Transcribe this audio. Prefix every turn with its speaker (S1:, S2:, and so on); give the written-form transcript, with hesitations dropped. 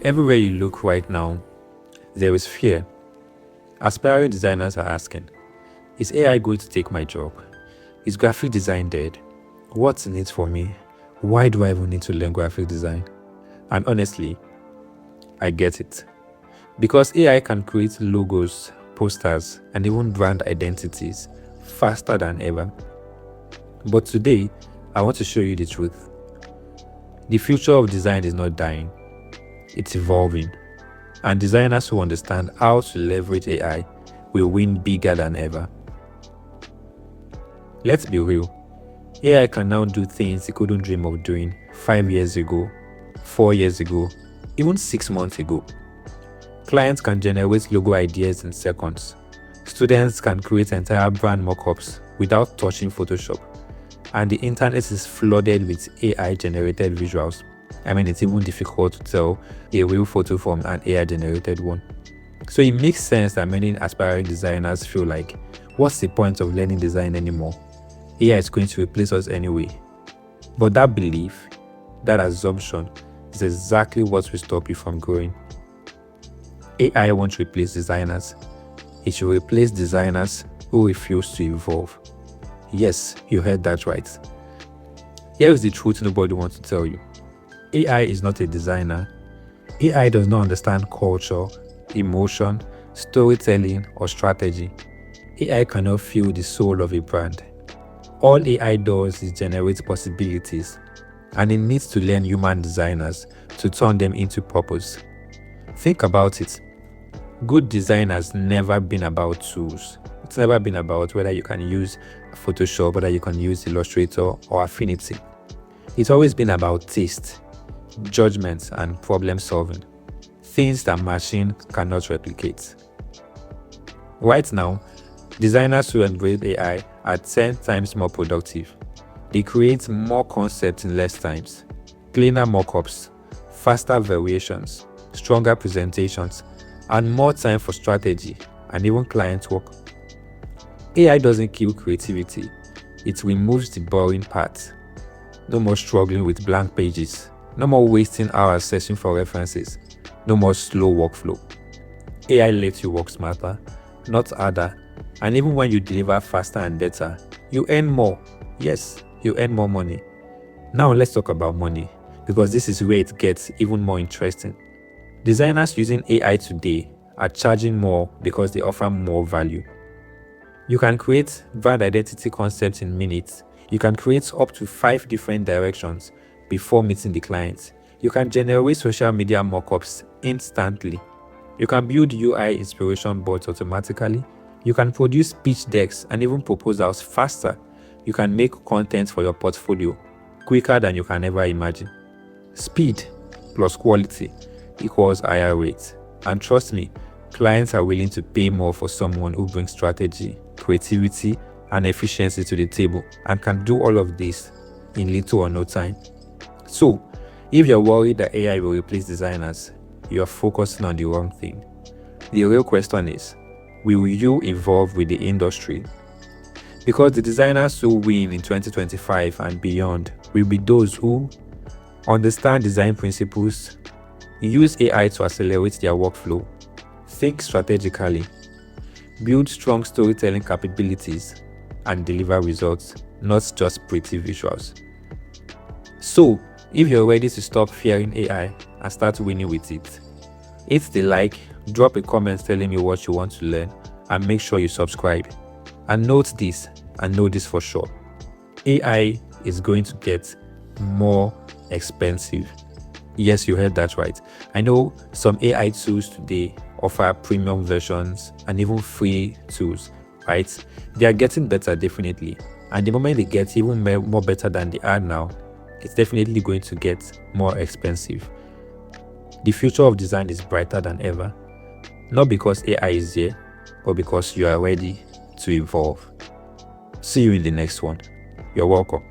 S1: Everywhere you look right now, there is fear. Aspiring designers are asking, is AI going to take my job? Is graphic design dead? What's in it for me? Why do I even need to learn graphic design? And honestly, I get it. Because AI can create logos, posters, and even brand identities faster than ever. But today, I want to show you the truth. The future of design is not dying, it's evolving. And designers who understand how to leverage AI will win bigger than ever. Let's be real. AI can now do things you couldn't dream of doing 5 years ago, 4 years ago, even 6 months ago. Clients can generate logo ideas in seconds. Students can create entire brand mockups without touching Photoshop. And the internet is flooded with AI-generated visuals. It's even difficult to tell a real photo from an AI-generated one. So it makes sense that many aspiring designers feel like, what's the point of learning design anymore? AI is going to replace us anyway. But that belief, that assumption, is exactly what will stop you from growing. AI won't replace designers. It should replace designers who refuse to evolve. Yes, you heard that right. Here is the truth nobody wants to tell you. AI is not a designer. AI does not understand culture, emotion, storytelling, or strategy. AI cannot feel the soul of a brand. All AI does is generate possibilities, and it needs to learn human designers to turn them into purpose. Think about it. Good design has never been about tools. It's never been about whether you can use Photoshop, whether you can use Illustrator or Affinity. It's always been about taste, judgment, and problem solving. Things that machine cannot replicate. Right now, designers who embrace AI are 10 times more productive. They create more concepts in less times, cleaner mockups, faster variations, stronger presentations, and more time for strategy and even client work. AI doesn't kill creativity, it removes the boring part. No more struggling with blank pages, no more wasting hours searching for references, no more slow workflow. AI lets you work smarter, not harder, and even when you deliver faster and better, you earn more. Yes, you earn more money. Now let's talk about money, because this is where it gets even more interesting. Designers using AI today are charging more because they offer more value. You can create brand identity concepts in minutes. You can create up to 5 different directions before meeting the client. You can generate social media mockups instantly. You can build UI inspiration boards automatically. You can produce pitch decks and even proposals faster. You can make content for your portfolio quicker than you can ever imagine. Speed plus quality equals higher rates. And trust me, clients are willing to pay more for someone who brings strategy, creativity, and efficiency to the table and can do all of this in little or no time. So, if you're worried that AI will replace designers, you're focusing on the wrong thing. The real question is, will you evolve with the industry? Because the designers who win in 2025 and beyond will be those who understand design principles, use AI to accelerate their workflow, think strategically, build strong storytelling capabilities, and deliver results, not just pretty visuals. So, if you're ready to stop fearing AI and start winning with it, hit the like, drop a comment telling me what you want to learn, and make sure you subscribe. And note this, and know this for sure. AI is going to get more expensive. Yes, you heard that right. I know some AI tools today offer premium versions and even free tools, right? They are getting better, definitely. And the moment they get even more better than they are now, it's definitely going to get more expensive. The future of design is brighter than ever. Not because AI is here, but because you are ready to evolve. See you in the next one. You're welcome.